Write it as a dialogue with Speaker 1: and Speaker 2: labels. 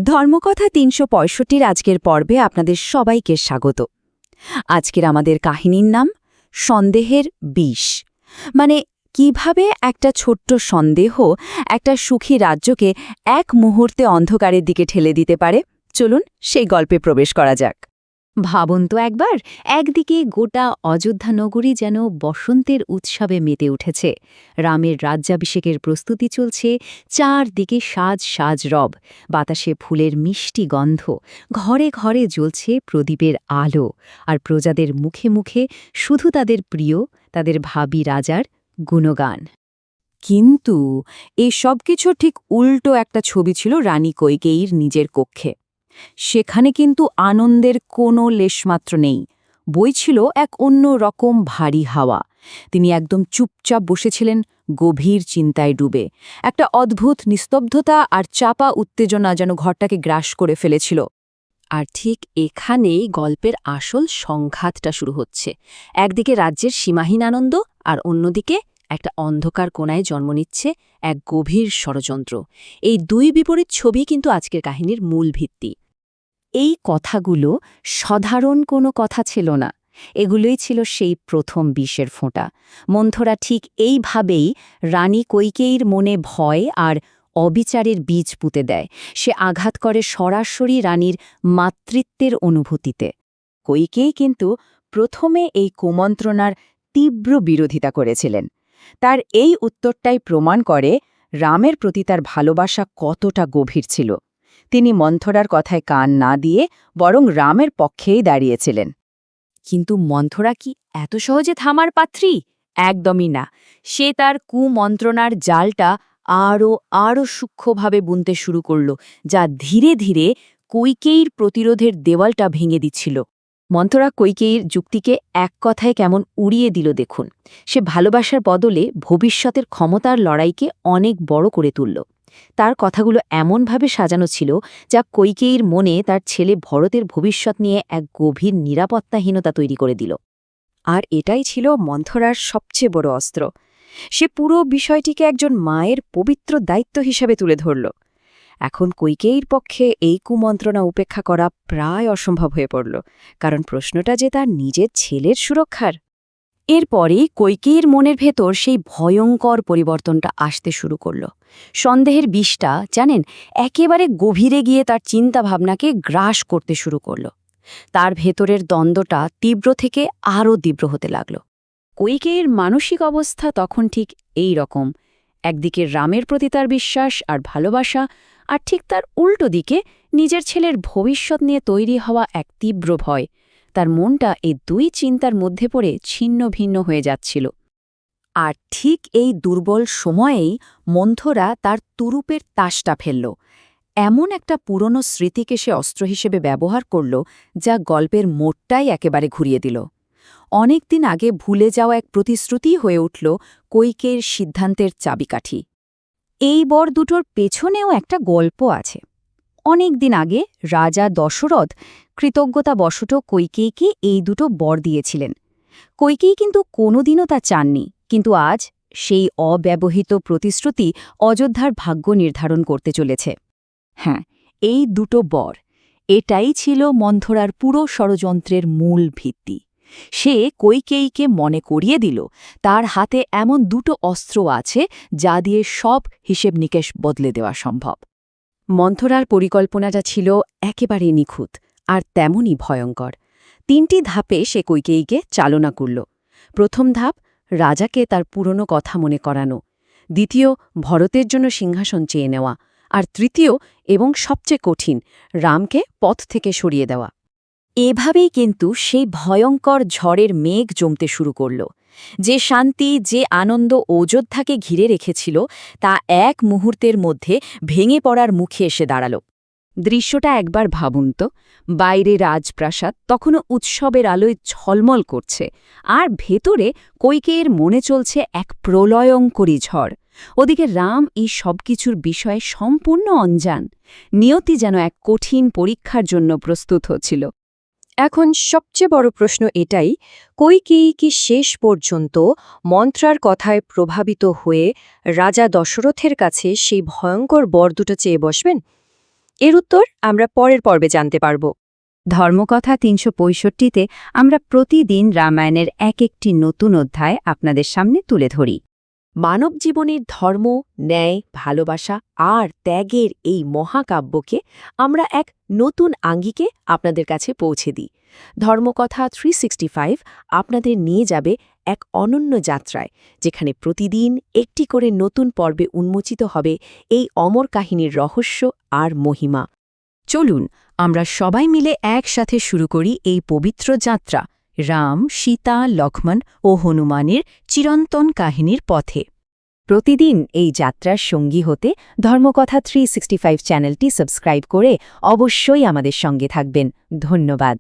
Speaker 1: ধর্মকথা ৩৬৫ আজকের পর্বে আপনাদের সবাইকে স্বাগত। আজকের আমাদের কাহিনীর নাম সন্দেহের বিষ। মানে কিভাবে একটা ছোট্ট সন্দেহ একটা সুখী রাজ্যকে এক মুহূর্তে অন্ধকারের দিকে ঠেলে দিতে পারে। চলুন সেই গল্পে প্রবেশ করা যাক। ভাবুন তো একবার, একদিকে গোটা অযোধ্যা নগরী যেন বসন্তের উৎসবে মেতে উঠেছে। রামের রাজ্যাভিষেকের প্রস্তুতি চলছে, চারদিকে সাজ সাজ রব, বাতাসে ফুলের মিষ্টি গন্ধ, ঘরে ঘরে জ্বলছে প্রদীপের আলো, আর প্রজাদের মুখে মুখে শুধু তাদের প্রিয়, তাদের ভাবী রাজার গুণগান। কিন্তু এই সব কিছু ঠিক উল্টো একটা ছবি ছিল রানী কৈকেয়ীর নিজের কক্ষে। সেখানে কিন্তু আনন্দের কোনো লেশমাত্র নেই, বইছিল এক অন্য রকম ভারী হাওয়া। তিনি একদম চুপচাপ বসেছিলেন, গভীর চিন্তায় ডুবে। একটা অদ্ভুত নিস্তব্ধতা আর চাপা উত্তেজনা যেন ঘরটাকে গ্রাস করে ফেলেছিল। আর ঠিক এখানেই গল্পের আসল সংঘাতটা শুরু হচ্ছে। একদিকে রাজ্যের সীমাহীন আনন্দ, আর অন্যদিকে একটা অন্ধকার কোণায় জন্ম নিচ্ছে এক গভীর ষড়যন্ত্র। এই দুই বিপরীত ছবি কিন্তু আজকের কাহিনীর মূল ভিত্তি। এই কথাগুলো সাধারণ কোনো কথা ছিল না, এগুলোই ছিল সেই প্রথম বিষের ফোঁটা। মন্থরা ঠিক এইভাবেই রানী কৈকেয়ীর মনে ভয় আর অবিচারের বীজ পুঁতে দেয়। সে আঘাত করে সরাসরি রানীর মাতৃত্বের অনুভূতিতে। কৈকেয়ী কিন্তু প্রথমে এই কুমন্ত্রণার তীব্র বিরোধিতা করেছিলেন। তার এই উত্তরটাই প্রমাণ করে রামের প্রতি তার ভালোবাসা কতটা গভীর ছিল। তিনি মন্থরার কথায় কান না দিয়ে বরং রামের পক্ষেই দাঁড়িয়েছিলেন। কিন্তু মন্থরা কি এত সহজে থামার পাত্রী? একদমই না। সে তার কুমন্ত্রণার জালটা আরও সূক্ষ্মভাবে বুনতে শুরু করল, যা ধীরে ধীরে কৈকেয়ীর প্রতিরোধের দেওয়ালটা ভেঙে দিচ্ছিল। মন্থরা কৈকেয়ীর যুক্তিকে এক কথায় কেমন উড়িয়ে দিল দেখুন। সে ভালোবাসার বদলে ভবিষ্যতের ক্ষমতার লড়াইকে অনেক বড় করে তুলল। তার কথাগুলো এমনভাবে সাজানো ছিল যা কৈকেয়ীর মনে তার ছেলে ভরতের ভবিষ্যৎ নিয়ে এক গভীর নিরাপত্তাহীনতা তৈরি করে দিল। আর এটাই ছিল মন্থরার সবচেয়ে বড় অস্ত্র। সে পুরো বিষয়টিকে একজন মায়ের পবিত্র দায়িত্ব হিসাবে তুলে ধরল। এখন কৈকেয়ীর পক্ষে এই কুমন্ত্রণা উপেক্ষা করা প্রায় অসম্ভব হয়ে পড়ল, কারণ প্রশ্নটা যে তার নিজের ছেলের সুরক্ষার। এরপরেই কৈকেয়ীর মনের ভেতর সেই ভয়ঙ্কর পরিবর্তনটা আসতে শুরু করল। সন্দেহের বিষটা জানেন, একেবারে গভীরে গিয়ে তার চিন্তাভাবনাকে গ্রাস করতে শুরু করল। তার ভেতরের দ্বন্দ্বটা তীব্র থেকে আরও তীব্র হতে লাগল। কৈকেয়ীর মানসিক অবস্থা তখন ঠিক এই রকম। একদিকে রামের প্রতি তার বিশ্বাস আর ভালোবাসা, আর ঠিক তার উল্টো দিকে নিজের ছেলের ভবিষ্যৎ নিয়ে তৈরি হওয়া এক তীব্র ভয়। তার মনটা এই দুই চিন্তার মধ্যে পড়ে ছিন্ন ভিন্ন হয়ে যাচ্ছিল। আর ঠিক এই দুর্বল সময়েই মন্থরা তার তুরুপের তাসটা ফেলল। এমন একটা পুরনো স্মৃতিকে সে অস্ত্র হিসেবে ব্যবহার করল, যা গল্পের মোড়টাই একেবারে ঘুরিয়ে দিল। অনেক দিন আগে ভুলে যাওয়া এক প্রতিশ্রুতি হয়ে উঠল কৈকেয়ীর সিদ্ধান্তের চাবিকাঠি। এই বর দুটোর পেছনেও একটা গল্প আছে। অনেক দিন আগে রাজা দশরথ কৃতজ্ঞতাবশত কৈকেয়ীকে এই দুটো বর দিয়েছিলেন। কৈকেয়ী কিন্তু কোনোদিনও তা চাননি, কিন্তু আজ সেই অব্যবহৃত প্রতিশ্রুতি অযোধ্যার ভাগ্য নির্ধারণ করতে চলেছে। হ্যাঁ, এই দুটো বর, এটাই ছিল মন্থরার পুরো ষড়যন্ত্রের মূল ভিত্তি। সে কৈকেয়ীকে মনে করিয়ে দিল তার হাতে এমন দুটো অস্ত্র আছে যা দিয়ে সব হিসেব নিকেশ বদলে দেওয়া সম্ভব। মন্থরার পরিকল্পনাটা ছিল একেবারে নিখুঁত আর তেমনই ভয়ঙ্কর। 3টি ধাপে সে কৈকেয়ীকে চালনা করল। প্রথম ধাপ, রাজাকে তার পুরনো কথা মনে করানো। দ্বিতীয়, ভরতের জন্য সিংহাসন চেয়ে নেওয়া। আর তৃতীয় এবং সবচেয়ে কঠিন, রামকে পথ থেকে সরিয়ে দেওয়া। এভাবেই কিন্তু সেই ভয়ঙ্কর ঝড়ের মেঘ জমতে শুরু করল। যে শান্তি, যে আনন্দ অযোধ্যাকে ঘিরে রেখেছিল, তা এক মুহূর্তের মধ্যে ভেঙে পড়ার মুখে এসে দাঁড়াল। দৃশ্যটা একবার ভাবুন তো। বাইরে রাজপ্রাসাদ তখনও উৎসবের আলোয় ঝলমল করছে, আর ভেতরে কৈকেয়ীর মনে চলছে এক প্রলয়ঙ্করী ঝড়। ওদিকে রাম এই সবকিছুর বিষয়ে সম্পূর্ণ অঞ্জান। নিয়তি যেন এক কঠিন পরীক্ষার জন্য প্রস্তুত হচ্ছিল। এখন সবচেয়ে বড় প্রশ্ন এটাই, কৈকেয়ী কি শেষ পর্যন্ত মন্ত্রার কথায় প্রভাবিত হয়ে রাজা দশরথের কাছে সেই ভয়ঙ্কর বর দুটো চেয়ে বসবেন?
Speaker 2: এর উত্তর আমরা পরের পর্বে জানতে পারব।
Speaker 1: ধর্মকথা ৩৬৫তে আমরা প্রতিদিন রামায়ণের এক একটি নতুন অধ্যায় আপনাদের সামনে তুলে ধরি।
Speaker 2: মানব জীবনের ধর্ম, ন্যায়, ভালোবাসা আর ত্যাগের এই মহাকাব্যকে আমরা এক নতুন আঙ্গিকে আপনাদের কাছে পৌঁছে দিই। ধর্মকথা 365 আপনাদের নিয়ে যাবে এক অনন্য যাত্রায়, যেখানে প্রতিদিন একটি করে নতুন পর্বে উন্মোচিত হবে এই অমর কাহিনীর রহস্য আর মহিমা।
Speaker 1: চলুন আমরা সবাই মিলে একসাথে শুরু করি এই পবিত্র যাত্রা, রাম, সীতা, লক্ষ্মণ ও হনুমানের চিরন্তন কাহিনীর পথে। প্রতিদিন এই যাত্রার সঙ্গী হতে ধর্মকথা 365 চ্যানেলটি সাবস্ক্রাইব করে অবশ্যই আমাদের সঙ্গে থাকবেন। ধন্যবাদ।